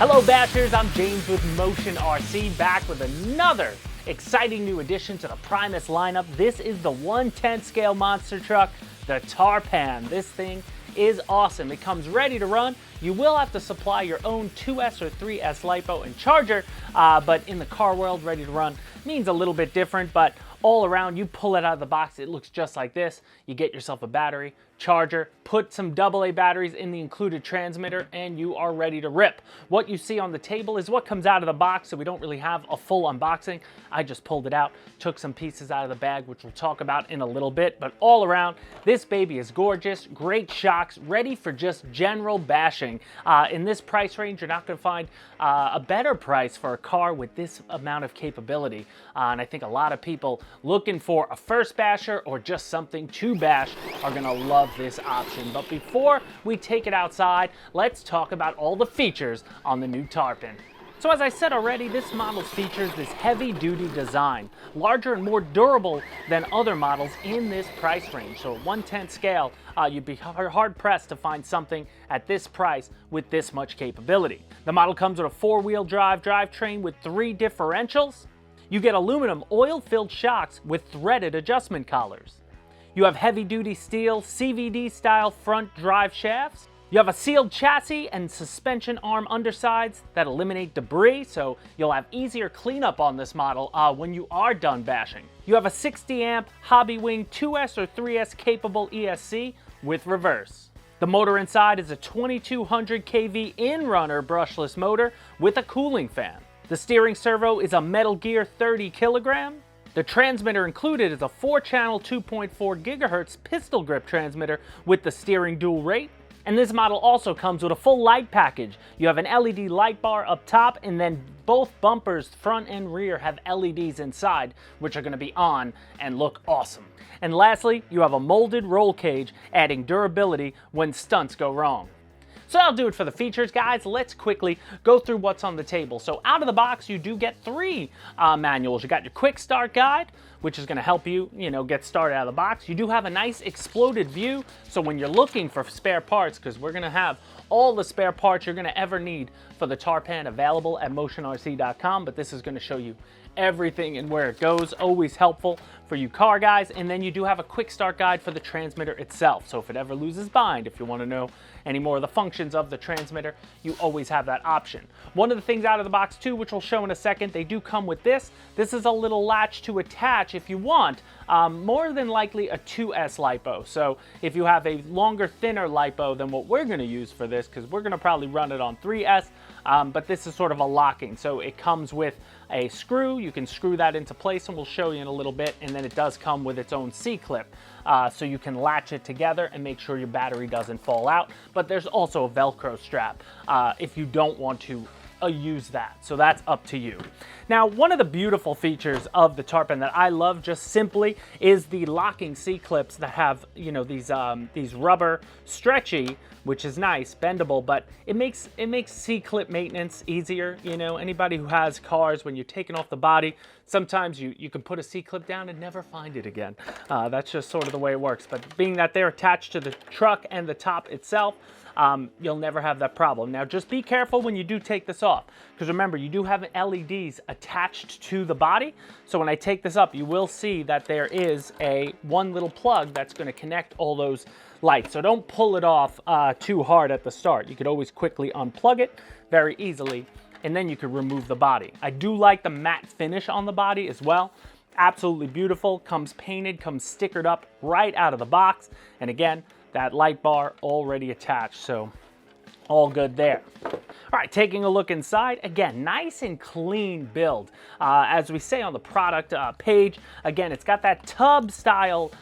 Hello Bashers, I'm James with Motion RC, back with another exciting new addition to the Primus lineup. This is the 1/10 scale monster truck, the Tarpan. This thing is awesome. It comes ready to run. You will have to supply your own 2S or 3S LiPo and charger, but in the car world, ready to run means a little bit different, but all around, you pull it out of the box, it looks just like this. You get yourself a battery, charger, put some AA batteries in the included transmitter, and you are ready to rip. What you see on the table is what comes out of the box, so we don't really have a full unboxing. I just pulled it out, took some pieces out of the bag, which we'll talk about in a little bit, but all around, this baby is gorgeous, great shocks, ready for just general bashing. In this price range, you're not gonna find a better price for a car with this amount of capability. And I think a lot of people looking for a first basher or just something to bash are gonna love this option. But before we take it outside, let's talk about all the features on the new Tarpan. So as I said already, this model features this heavy-duty design, larger and more durable than other models in this price range. So at 1/10 scale, you'd be hard-pressed to find something at this price with this much capability. The model comes with a 4-wheel drive drivetrain with 3 differentials. You get aluminum oil-filled shocks with threaded adjustment collars. You have heavy-duty steel CVD-style front drive shafts. You have a sealed chassis and suspension arm undersides that eliminate debris, so you'll have easier cleanup on this model when you are done bashing. You have a 60 amp Hobbywing 2S or 3S capable ESC with reverse. The motor inside is a 2200 kV inrunner brushless motor with a cooling fan. The steering servo is a Metal Gear 30 kilogram. The transmitter included is a 4-channel 2.4 gigahertz pistol grip transmitter with the steering dual rate. And this model also comes with a full light package. You have an LED light bar up top, and then both bumpers, front and rear, have LEDs inside, which are going to be on and look awesome. And lastly, you have a molded roll cage, adding durability when stunts go wrong. So that'll do it for the features, guys. Let's quickly go through what's on the table. So out of the box, you do get 3 manuals. You got your quick start guide, which is gonna help you, get started out of the box. You do have a nice exploded view, so when you're looking for spare parts, because we're gonna have all the spare parts you're gonna ever need for the Tarpan available at motionrc.com, but this is gonna show you everything and where it goes. Always helpful for you car guys. And then you do have a quick start guide for the transmitter itself. So if it ever loses bind, if you want to know any more of the functions of the transmitter, you always have that option. One of the things out of the box too, which we'll show in a second, they do come with this. This is a little latch to attach if you want, more than likely a 2S LiPo. So if you have a longer, thinner LiPo than what we're going to use for this, because we're going to probably run it on 3S, but this is sort of a locking. So it comes with a screw. You can screw that into place, and we'll show you in a little bit. And then it does come with its own C-clip, so you can latch it together and make sure your battery doesn't fall out. But there's also a Velcro strap if you don't want to use that. So that's up to you. Now, one of the beautiful features of the Tarpan that I love just simply is the locking C-clips that have, these rubber stretchy, which is nice, bendable, but it makes C-clip maintenance easier. Anybody who has cars, when you're taking off the body, sometimes you can put a C-clip down and never find it again. That's just sort of the way it works. But being that they're attached to the truck and the top itself, you'll never have that problem. Now, just be careful when you do take this off, because remember, you do have LEDs attached to the body. So when I take this up, you will see that there is one little plug that's going to connect all those lights. So don't pull it off too hard at the start. You could always quickly unplug it very easily, and then you could remove the body. I do like the matte finish on the body as well. Absolutely beautiful. Comes painted, comes stickered up right out of the box. And again, that light bar already attached, so all good there. All right, taking a look inside, again, nice and clean build. As we say on the product page, again, it's got that tub style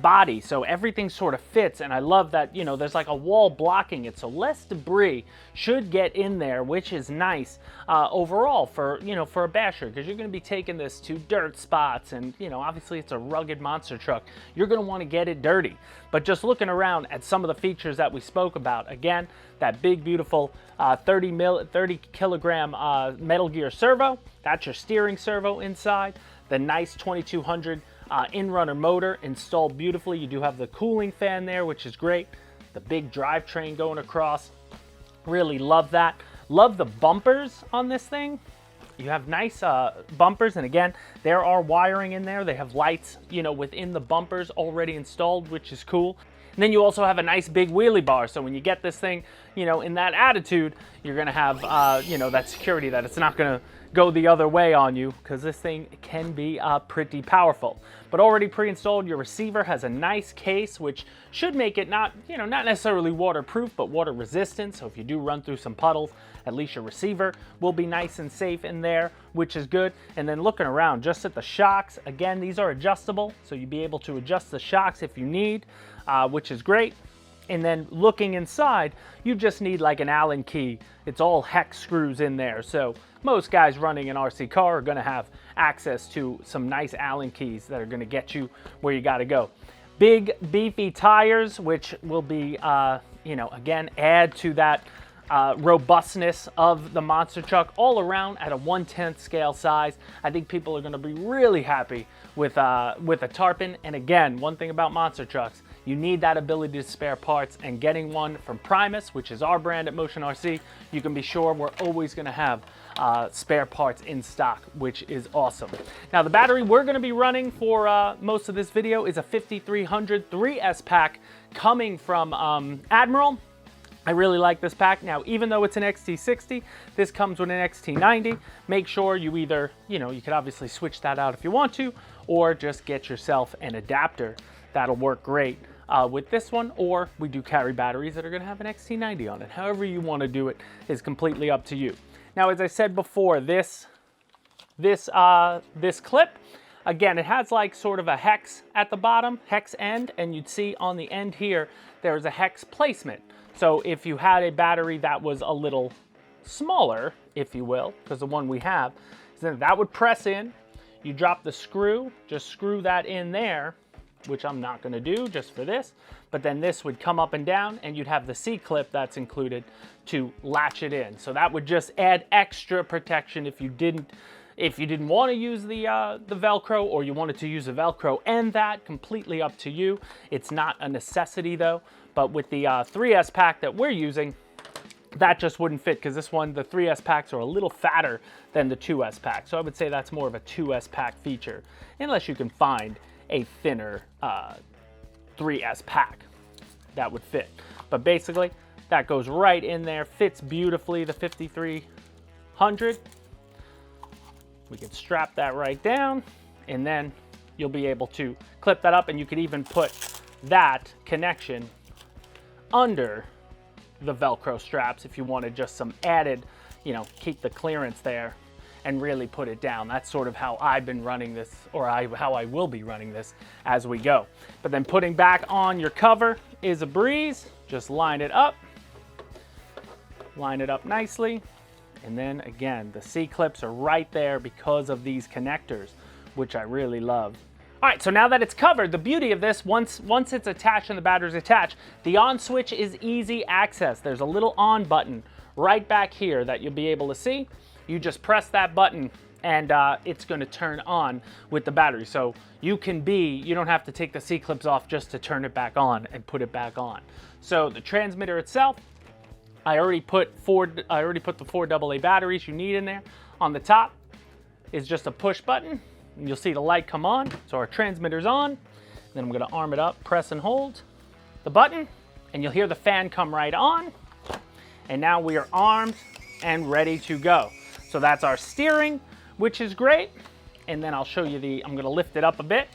body, so everything sort of fits, and I love that, there's like a wall blocking it, so less debris should get in there, which is nice overall for, for a basher, because you're going to be taking this to dirt spots, and, obviously it's a rugged monster truck. You're going to want to get it dirty. But just looking around at some of the features that we spoke about, again, that big, beautiful 30 kilogram Metal Gear servo, that's your steering servo inside, the nice 2200 inrunner motor installed beautifully. You do have the cooling fan there, which is great. The big drivetrain going across. Really love that. Love the bumpers on this thing. You have nice bumpers, and again, there are wiring in there. They have lights, you know, within the bumpers already installed, which is cool. And then you also have a nice big wheelie bar, so when you get this thing, you know, in that attitude, you're gonna have, you know, that security that it's not gonna go the other way on you, because this thing can be pretty powerful. But already pre-installed, your receiver has a nice case, which should make it not, you know, not necessarily waterproof, but water resistant. So if you do run through some puddles, at least your receiver will be nice and safe in there, which is good. And then looking around just at the shocks, again, these are adjustable, so you'll be able to adjust the shocks if you need, which is great. And then looking inside, you just need like an Allen key. It's all hex screws in there. So most guys running an RC car are gonna have access to some nice Allen keys that are gonna get you where you gotta go. Big beefy tires, which will be, you know, again, add to that robustness of the monster truck all around at a 1/10 scale size. I think people are gonna be really happy with a Tarpan. And again, one thing about monster trucks, you need that ability to spare parts, and getting one from Primus, which is our brand at Motion RC, you can be sure we're always gonna have spare parts in stock, which is awesome. Now the battery we're gonna be running for most of this video is a 5300 3S pack coming from Admiral. I really like this pack. Now, even though it's an XT60, this comes with an XT90. Make sure you either, you know, you could obviously switch that out if you want to, or just get yourself an adapter. That'll work great with this one, or we do carry batteries that are gonna have an XT90 on it. However you wanna do it is completely up to you. Now, as I said before, this clip, again, it has like sort of a hex at the bottom, hex end, and you'd see on the end here, there's a hex placement. So if you had a battery that was a little smaller, if you will, because the one we have, then that would press in, you drop the screw, just screw that in there, which I'm not gonna do just for this, but then this would come up and down, and you'd have the C-clip that's included to latch it in. So that would just add extra protection if you didn't want to use the Velcro, or you wanted to use the Velcro and that, completely up to you. It's not a necessity though, but with the 3S pack that we're using, that just wouldn't fit, because this one, the 3S packs are a little fatter than the 2S pack. So I would say that's more of a 2S pack feature, unless you can find a thinner 3S pack that would fit. But basically, that goes right in there, fits beautifully, the 5300. We can strap that right down, and then you'll be able to clip that up, and you could even put that connection under the Velcro straps if you wanted just some added, you know, keep the clearance there and really put it down. That's sort of how I've been running this, or how I will be running this as we go. But then putting back on your cover is a breeze. Just line it up nicely. And then again, the C-clips are right there because of these connectors, which I really love. All right, so now that it's covered, the beauty of this, once it's attached and the battery's attached, the on switch is easy access. There's a little on button right back here that you'll be able to see. You just press that button and it's gonna turn on with the battery. So you don't have to take the C-clips off just to turn it back on and put it back on. So the transmitter itself, I already put the 4 AA batteries you need in there. On the top is just a push button, and you'll see the light come on. So our transmitter's on. Then I'm gonna arm it up, press and hold the button, and you'll hear the fan come right on. And now we are armed and ready to go. So that's our steering, which is great. And then I'll show you I'm gonna lift it up a bit.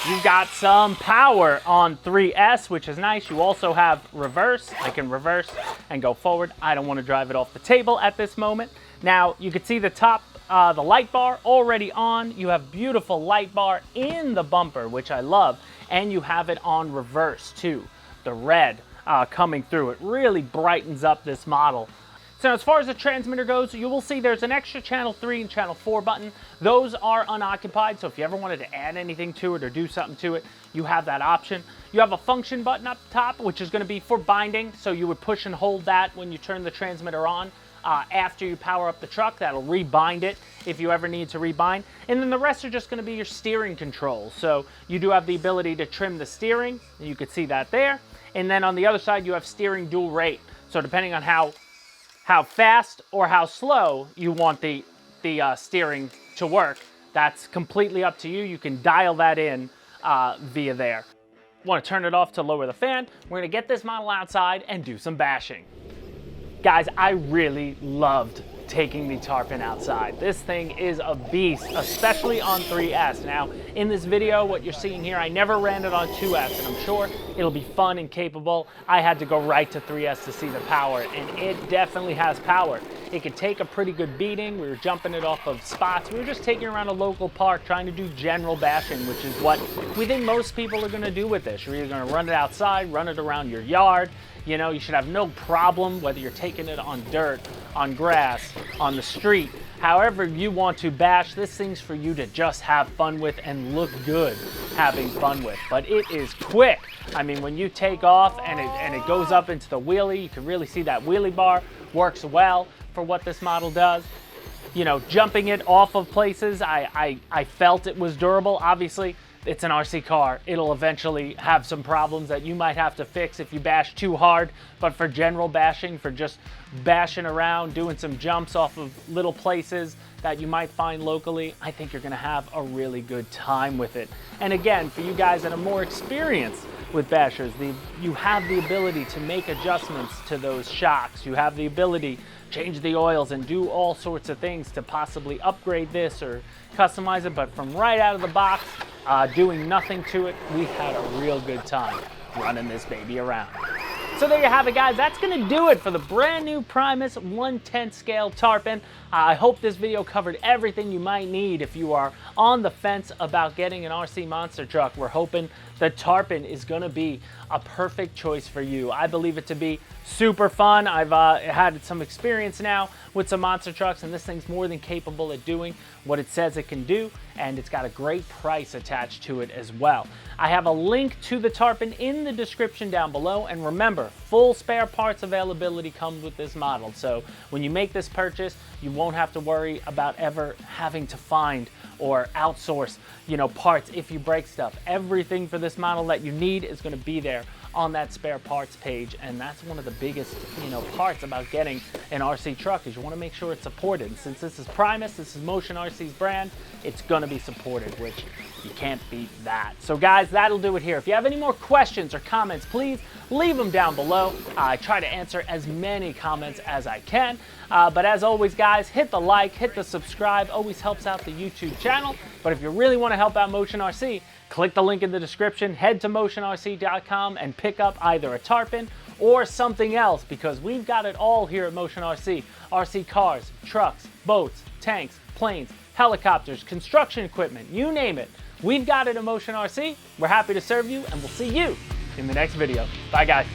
You've got some power on 3S, which is nice. You also have reverse. I can reverse and go forward. I don't want to drive it off the table at this moment. Now, you can see the top, the light bar already on. You have beautiful light bar in the bumper, which I love. And you have it on reverse too. The red coming through. It really brightens up this model. So as far as the transmitter goes, you will see there's an extra channel 3 and channel 4 button. Those are unoccupied, so if you ever wanted to add anything to it or do something to it, you have that option. You have a function button up top, which is going to be for binding, so you would push and hold that when you turn the transmitter on. After you power up the truck, that'll rebind it if you ever need to rebind. And then the rest are just going to be your steering controls. So you do have the ability to trim the steering, you could see that there. And then on the other side, you have steering dual rate. So depending on how how fast or how slow you want the steering to work. That's completely up to you. You can dial that in via there. Want to turn it off to lower the fan. We're gonna get this model outside and do some bashing. Guys, I really loved taking the Tarpan outside. This thing is a beast, especially on 3S. Now, in this video, what you're seeing here, I never ran it on 2S, and I'm sure it'll be fun and capable. I had to go right to 3S to see the power, and it definitely has power. It could take a pretty good beating. We were jumping it off of spots. We were just taking around a local park, trying to do general bashing, which is what we think most people are gonna do with this. You're either gonna run it outside, run it around your yard. You know, you should have no problem whether you're taking it on dirt, on grass, on the street. However you want to bash, this thing's for you to just have fun with and look good having fun with. But it is quick. I mean, when you take off and it goes up into the wheelie, you can really see that wheelie bar works well for what this model does. You know, jumping it off of places, I felt it was durable. Obviously, it's an RC car. It'll eventually have some problems that you might have to fix if you bash too hard. But for general bashing, for just bashing around, doing some jumps off of little places that you might find locally, I think you're gonna have a really good time with it. And again, for you guys that are more experienced with bashers, you have the ability to make adjustments to those shocks. You have the ability to change the oils and do all sorts of things to possibly upgrade this or customize it. But from right out of the box, doing nothing to it, we had a real good time running this baby around. So there you have it, guys. That's gonna do it for the brand new Primus 1/10 scale Tarpan. I hope this video covered everything you might need if you are on the fence about getting an RC monster truck. We're hoping the Tarpan is gonna be a perfect choice for you. I believe it to be super fun. I've had some experience now with some monster trucks, and this thing's more than capable at doing what it says it can do, and it's got a great price attached to it as well. I have a link to the Tarpan in the description down below, and remember, full spare parts availability comes with this model. So when you make this purchase, you won't have to worry about ever having to find or outsource, you know, parts if you break stuff. Everything for this model that you need is going to be there on that spare parts page, and that's one of the biggest, you know, parts about getting an RC truck is you want to make sure it's supported. And since this is Primus, this is Motion RC's brand, it's going to be supported, which you can't beat that. So guys, that'll do it here. If you have any more questions or comments, please leave them down below. I try to answer as many comments as I can. But as always, guys, hit the like, hit the subscribe, always helps out the YouTube channel. But if you really want to help out Motion RC, click the link in the description, head to motionrc.com and pick up either a Tarpan or something else, because we've got it all here at Motion RC. RC cars, trucks, boats, tanks, planes, helicopters, construction equipment, you name it. We've got it at Motion RC. We're happy to serve you, and we'll see you in the next video. Bye, guys.